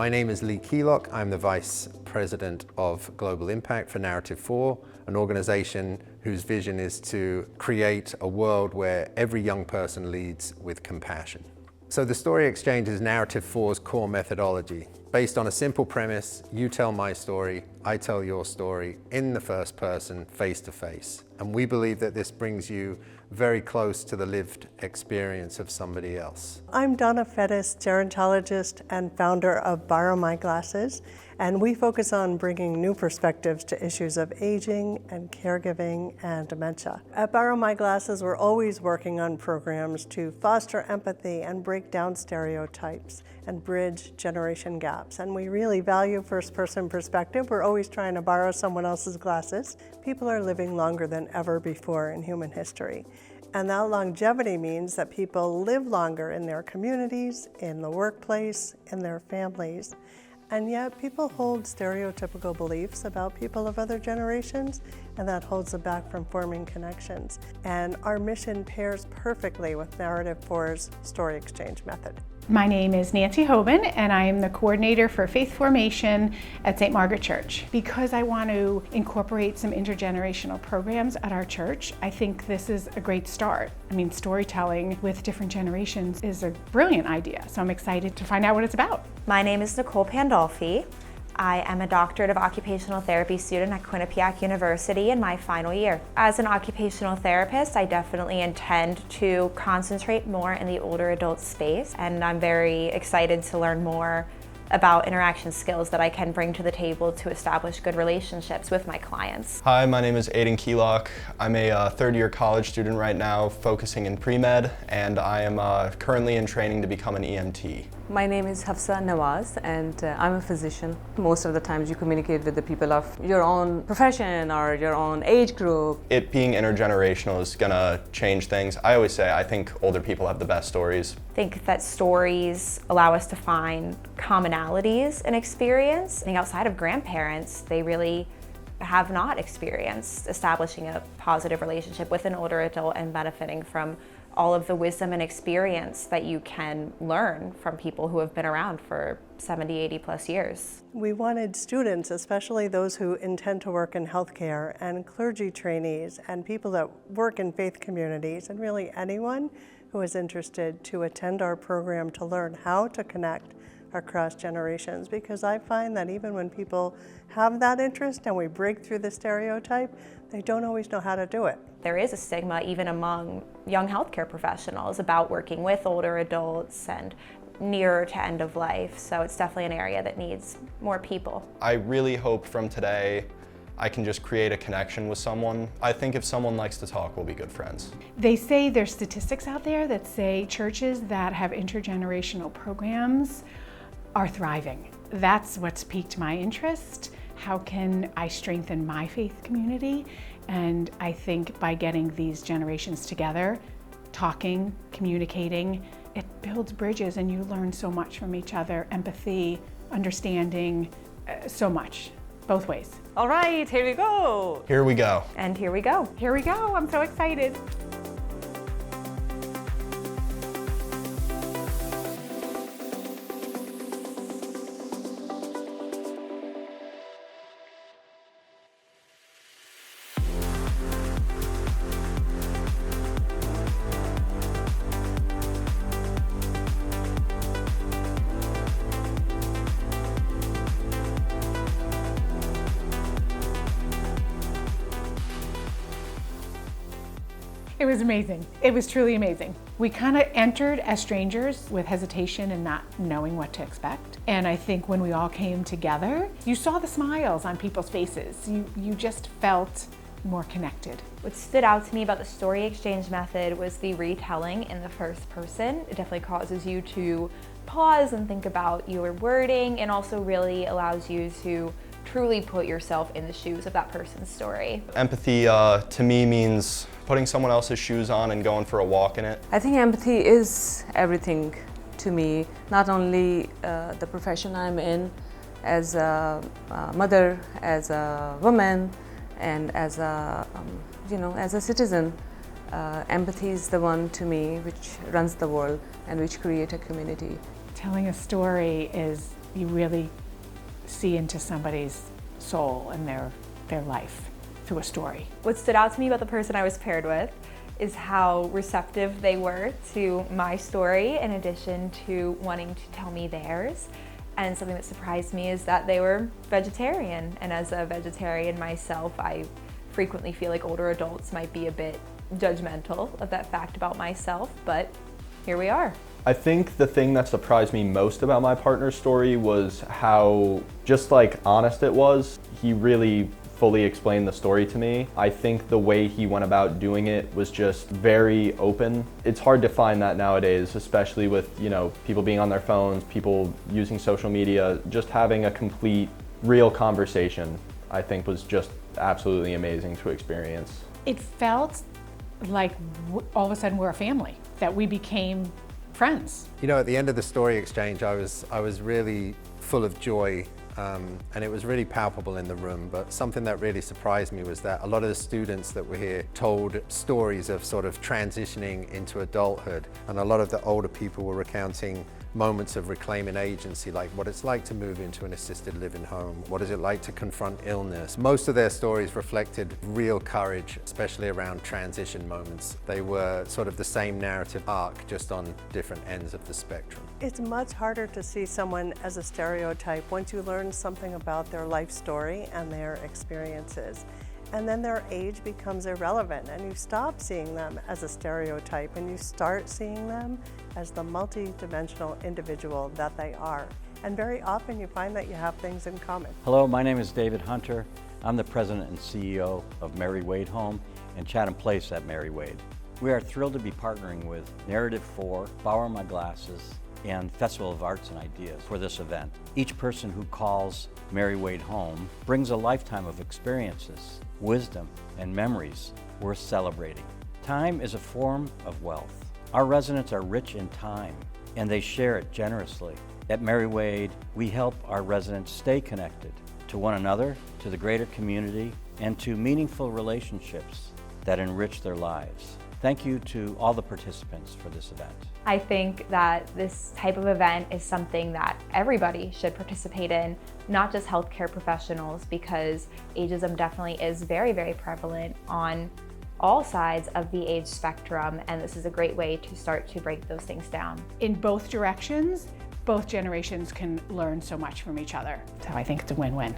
My name is Lee Keylock. I'm the Vice President of Global Impact for Narrative 4, an organization whose vision is to create a world where every young person leads with compassion. So the Story Exchange is Narrative 4's core methodology. Based on a simple premise, you tell my story, I tell your story in the first person, face to face. And we believe that this brings you very close to the lived experience of somebody else. I'm Donna Fettis, gerontologist and founder of Borrow My Glasses, and we focus on bringing new perspectives to issues of aging and caregiving and dementia. At Borrow My Glasses, we're always working on programs to foster empathy and break down stereotypes and bridge generation gaps. And we really value first-person perspective. We're always trying to borrow someone else's glasses. People are living longer than ever before in human history. And that longevity means that people live longer in their communities, in the workplace, in their families. And yet people hold stereotypical beliefs about people of other generations, and that holds them back from forming connections. And our mission pairs perfectly with Narrative 4's Story Exchange method. My name is Nancy Hoban, and I am the coordinator for faith formation at St. Margaret Church. Because I want to incorporate some intergenerational programs at our church, I think this is a great start. I mean, storytelling with different generations is a brilliant idea, so I'm excited to find out what it's about. My name is Nicole Pandolfi. I am a doctorate of occupational therapy student at Quinnipiac University in my final year. As an occupational therapist, I definitely intend to concentrate more in the older adult space, and I'm very excited to learn more about interaction skills that I can bring to the table to establish good relationships with my clients. Hi, my name is Aiden Keylock. I'm a third-year college student right now, focusing in pre-med, and I am currently in training to become an EMT. My name is Hafsa Nawaz, and I'm a physician. Most of the times you communicate with the people of your own profession or your own age group. It being intergenerational is gonna change things. I always say I think older people have the best stories. I think that stories allow us to find commonalities in experience. I think outside of grandparents, they really have not experienced establishing a positive relationship with an older adult and benefiting from all of the wisdom and experience that you can learn from people who have been around for 70, 80 plus years. We wanted students, especially those who intend to work in healthcare, and clergy trainees, and people that work in faith communities, and really anyone who is interested to attend our program to learn how to connect across generations, because I find that even when people have that interest and we break through the stereotype, they don't always know how to do it. There is a stigma even among young healthcare professionals about working with older adults and nearer to end of life, so it's definitely an area that needs more people. I really hope from today I can just create a connection with someone. I think if someone likes to talk, we'll be good friends. They say there's statistics out there that say churches that have intergenerational programs are thriving. That's what's piqued my interest. How can I strengthen my faith community? And I think by getting these generations together, talking, communicating, it builds bridges and you learn so much from each other, empathy, understanding, so much, both ways. All right, here we go. Here we go. And here we go. Here we go, I'm so excited. It was amazing. It was truly amazing. We kind of entered as strangers with hesitation and not knowing what to expect. And I think when we all came together, you saw the smiles on people's faces. You just felt more connected. What stood out to me about the story exchange method was the retelling in the first person. It definitely causes you to pause and think about your wording, and also really allows you to truly put yourself in the shoes of that person's story. Empathy to me means putting someone else's shoes on and going for a walk in it. I think empathy is everything to me, not only the profession I'm in, as a mother, as a woman, and as a, as a citizen. Empathy is the one to me which runs the world and which creates a community. Telling a story is you really see into somebody's soul and their life through a story. What stood out to me about the person I was paired with is how receptive they were to my story in addition to wanting to tell me theirs. And something that surprised me is that they were vegetarian. And as a vegetarian myself, I frequently feel like older adults might be a bit judgmental of that fact about myself, but here we are. I think the thing that surprised me most about my partner's story was how just like honest it was. He really fully explained the story to me. I think the way he went about doing it was just very open. It's hard to find that nowadays, especially with, people being on their phones, people using social media. Just having a complete, real conversation, I think was just absolutely amazing to experience. It felt like all of a sudden we're a family, that we became friends. At the end of the story exchange, I was really full of joy, and it was really palpable in the room. But something that really surprised me was that a lot of the students that were here told stories of sort of transitioning into adulthood, and a lot of the older people were recounting moments of reclaiming agency, like what it's like to move into an assisted living home, what is it like to confront illness. Most of their stories reflected real courage, especially around transition moments. They were sort of the same narrative arc, just on different ends of the spectrum. It's much harder to see someone as a stereotype once you learn something about their life story and their experiences. And then their age becomes irrelevant, and you stop seeing them as a stereotype and you start seeing them as the multi-dimensional individual that they are. And very often you find that you have things in common. Hello, my name is David Hunter. I'm the president and CEO of Mary Wade Home and Chatham Place at Mary Wade. We are thrilled to be partnering with Narrative 4, Borrow My Glasses, and Festival of Arts and Ideas for this event. Each person who calls Mary Wade home brings a lifetime of experiences, wisdom, and memories worth celebrating. Time is a form of wealth. Our residents are rich in time, and they share it generously. At Mary Wade, we help our residents stay connected to one another, to the greater community, and to meaningful relationships that enrich their lives. Thank you to all the participants for this event. I think that this type of event is something that everybody should participate in, not just healthcare professionals, because ageism definitely is very, very prevalent on all sides of the age spectrum, and this is a great way to start to break those things down. In both directions, both generations can learn so much from each other. So I think it's a win-win.